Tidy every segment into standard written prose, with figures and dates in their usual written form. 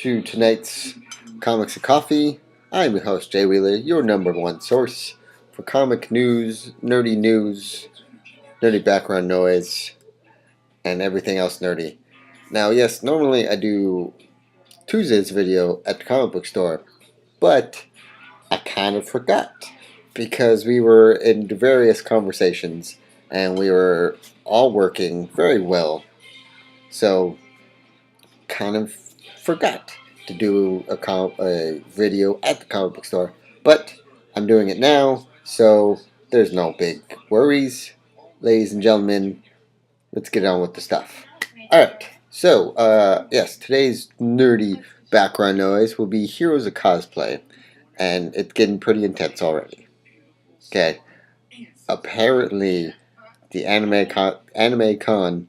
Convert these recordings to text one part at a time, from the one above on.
to tonight's Comics and Coffee. I'm your host, Jay Wheeler, your number one source for comic news, nerdy background noise, and everything else nerdy. Now, yes, normally I do Tuesday's video at the comic book store, but I kind of forgot because we were in various conversations and we were all working very well. So, kind of forgot to do a video at the comic book store, but I'm doing it now, so there's no big worries, ladies and gentlemen. Let's get on with the stuff. Alright, so, yes, today's nerdy background noise will be Heroes of Cosplay, and it's getting pretty intense already. Okay, apparently the Anime Con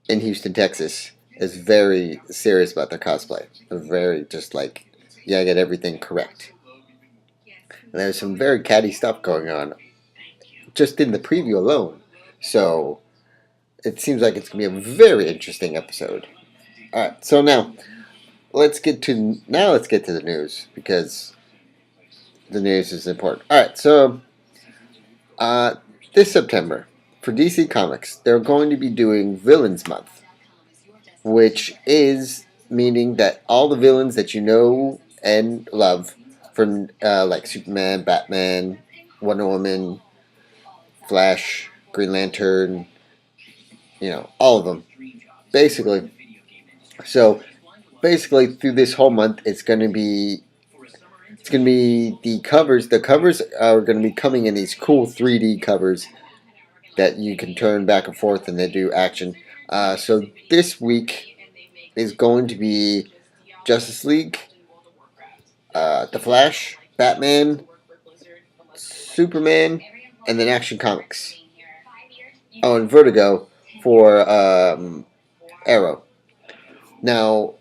in Houston, Texas is very serious about their cosplay. They're very just like, you gotta get everything correct. And there's some very catty stuff going on just in the preview alone. So it seems like it's gonna be a very interesting episode. Alright, so now let's get to the news because the news is important. Alright, so this September for DC Comics, they're going to be doing Villains Month, which is meaning that all the villains that you know and love from like Superman, Batman, Wonder Woman, Flash, Green Lantern, all of them, basically. So basically through this whole month it's going to be the covers. The covers are going to be coming in these cool 3D covers that you can turn back and forth and they do action. So this week is going to be Justice League, The Flash, Batman, Superman, and then Action Comics. Oh, and Vertigo for Arrow. Now,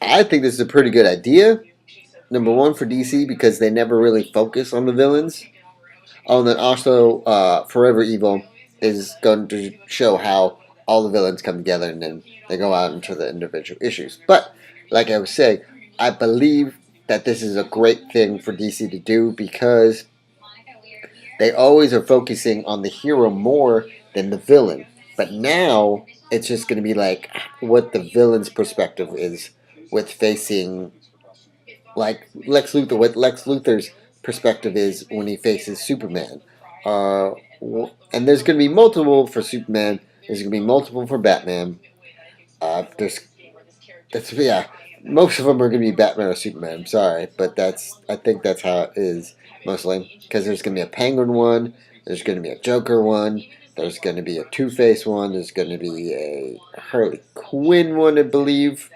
I think this is a pretty good idea. Number one for DC because they never really focus on the villains. Oh, and then also Forever Evil is going to show how all the villains come together and then they go out into the individual issues. But, like I was saying, I believe that this is a great thing for DC to do because they always are focusing on the hero more than the villain. But now, it's just going to be like what the villain's perspective is with facing, like Lex Luthor, what Lex Luthor's perspective is when he faces Superman. And there's going to be multiple for Superman. There's going to be multiple for Batman. Most of them are going to be Batman or Superman. I'm sorry, but I think that's how it is mostly because there's going to be a Penguin one. There's going to be a Joker one. There's going to be a Two-Face one. There's going to be a Harley Quinn one, I believe.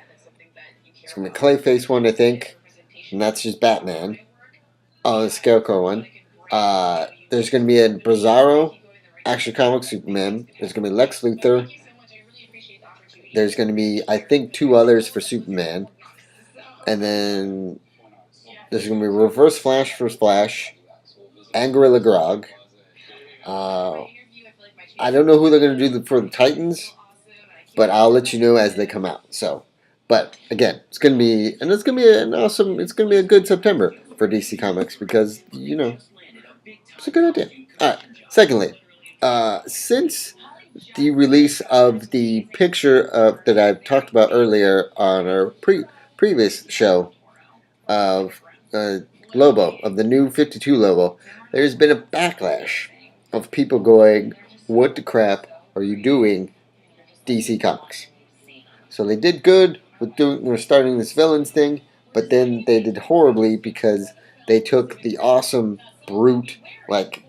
There's going to be a Clayface one, I think. And that's just Batman. Oh, the Scarecrow one. There's going to be a Bizarro Action Comics Superman. There's going to be Lex Luthor. There's going to be, I think, 2 others for Superman. And then there's going to be Reverse Flash for Flash. And Gorilla Grodd. I don't know who they're going to do for the Titans. But I'll let you know as they come out. So, but again, it's going to be a good September for DC Comics because, it's a good idea. Alright, secondly, since the release of the picture that I talked about earlier on our previous show of Lobo, of the new 52 Lobo, there's been a backlash of people going, what the crap are you doing, DC Comics? So they did good with starting this villains thing, but then they did horribly because they took the awesome, brute, like,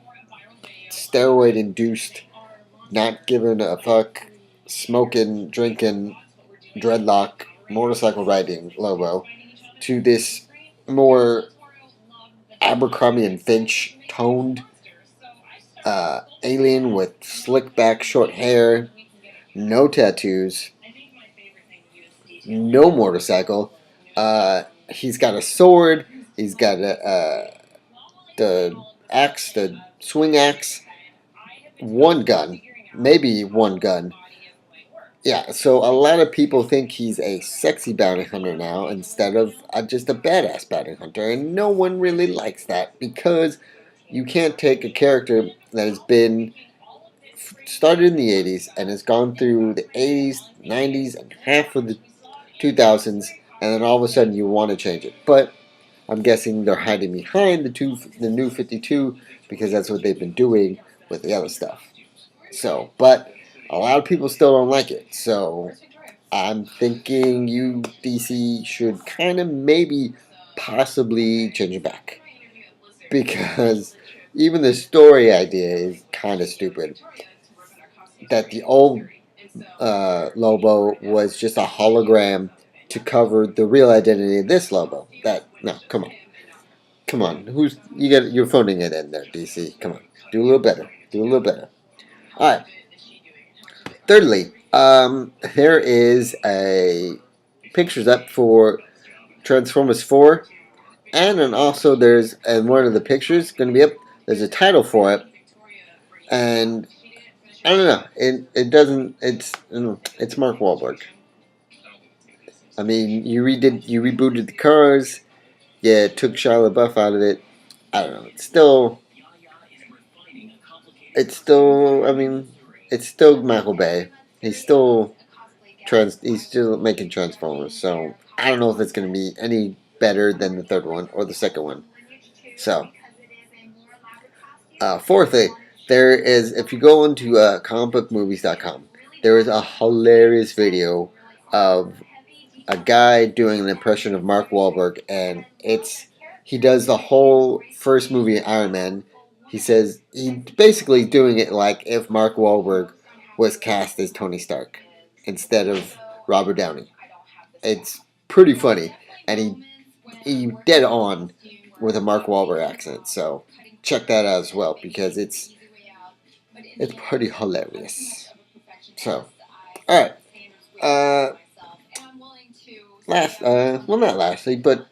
steroid-induced, not giving a fuck, smoking, drinking, dreadlock, motorcycle riding Lobo to this more Abercrombie and Finch toned alien with slick back short hair, no tattoos, no motorcycle. He's got a sword. He's got the axe, the swing axe, one gun, maybe one gun, Yeah, so a lot of people think he's a sexy bounty hunter now instead of just a badass bounty hunter, and no one really likes that because you can't take a character that has been started in the 80s and has gone through the 80s, 90s, and half of the 2000s, and then all of a sudden you want to change it. But I'm guessing they're hiding behind the new 52 because that's what they've been doing with the other stuff. So, but a lot of people still don't like it. So I'm thinking you DC should kind of maybe possibly change it back because even the story idea is kind of stupid. That the old Lobo was just a hologram to cover the real identity of this Lobo. That no, come on. Who's you got? You're phoning it in there, DC. Come on, do a little better. Do a little better. All right. Thirdly, there is a pictures up for Transformers 4, and then also there's and one of the pictures going to be up. There's a title for it, and I don't know. It doesn't. It's Mark Wahlberg. I mean, you rebooted the Cars. Yeah, took Shia LaBeouf out of it. I don't know. I mean, it's still Michael Bay. He's still He's still making Transformers. So I don't know if it's going to be any better than the third one or the second one. So, fourthly, there is if you go into comicbookmovies.com, there is a hilarious video of a guy doing an impression of Mark Wahlberg, and he does the whole first movie Iron Man. He says he's basically doing it like if Mark Wahlberg was cast as Tony Stark instead of Robert Downey. It's pretty funny, and he dead on with a Mark Wahlberg accent. So check that out as well because it's pretty hilarious. So all right. Uh, well, not lastly, but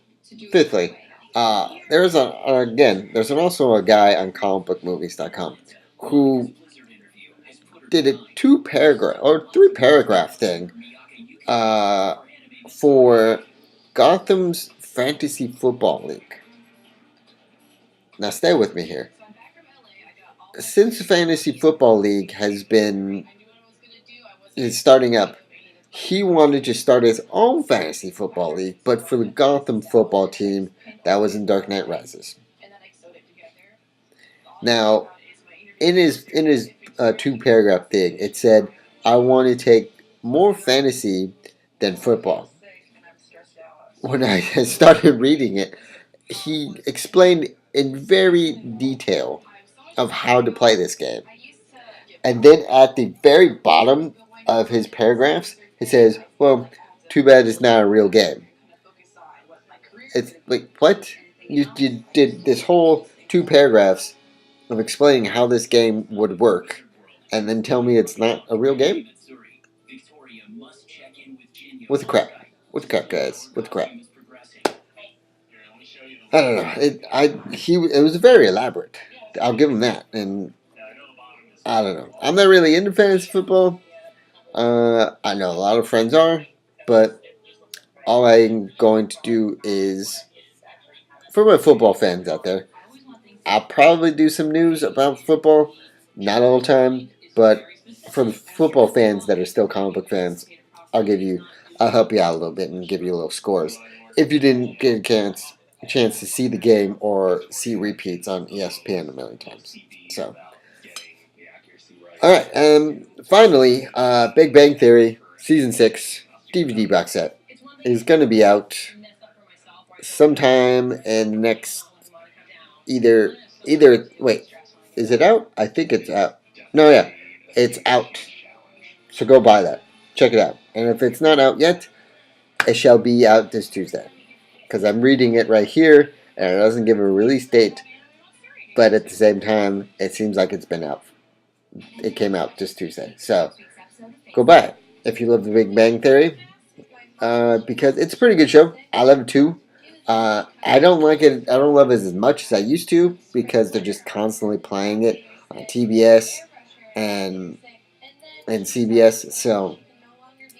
fifthly, there's also a guy on comicbookmovies.com who did a 2 paragraph or 3 paragraph thing uh, for Gotham's Fantasy Football League. Now, stay with me here. Since the Fantasy Football League is starting up, he wanted to start his own fantasy football league, but for the Gotham football team that was in Dark Knight Rises. Now, in his 2 paragraph thing, it said, "I want to take more fantasy than football." When I started reading it, he explained in very detail of how to play this game. And then at the very bottom of his paragraphs, he says, "Well, too bad it's not a real game." It's like, what? You did this whole 2 paragraphs of explaining how this game would work, and then tell me it's not a real game? What the crap? What the crap, guys? What the crap? I don't know. It was very elaborate. I'll give him that. And I don't know. I'm not really into fantasy football. I know a lot of friends are, but all I'm going to do is, for my football fans out there, I'll probably do some news about football. Not all the time, but for the football fans that are still comic book fans, I'll help you out a little bit and give you a little scores. If you didn't get a chance to see the game or see repeats on ESPN a million times. So, all right. Finally, Big Bang Theory season 6 DVD box set is going to be out sometime in the next either wait, is it out? I think it's out. No, yeah, it's out. So go buy that. Check it out. And if it's not out yet, it shall be out this Tuesday. Because I'm reading it right here, and it doesn't give a release date. But at the same time, it seems like it's been out. It came out this Tuesday. So go buy it if you love The Big Bang Theory. Because it's a pretty good show. I love it too. I don't like it. I don't love it as much as I used to because they're just constantly playing it on TBS and CBS. So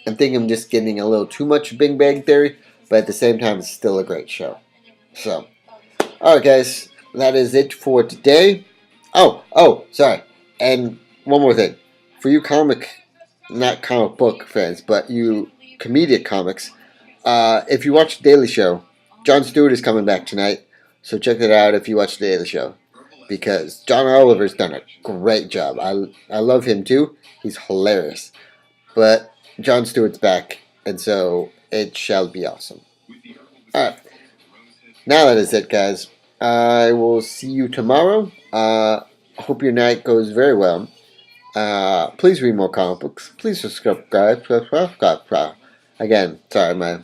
I think I'm just getting a little too much Big Bang Theory, but at the same time, it's still a great show. So, alright, guys, that is it for today. Sorry. And one more thing. For you not comic book fans, but you comedic comics, if you watch The Daily Show, Jon Stewart is coming back tonight, so check that out if you watch The Daily Show. Because John Oliver's done a great job. I love him too. He's hilarious. But Jon Stewart's back, and so it shall be awesome. Alright. Now that is it, guys. I will see you tomorrow. Hope your night goes very well. Please read more comic books. Please subscribe. Again, sorry, my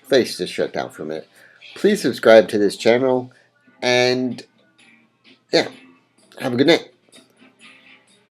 face just shut down for a minute. Please subscribe to this channel. And, yeah, have a good night.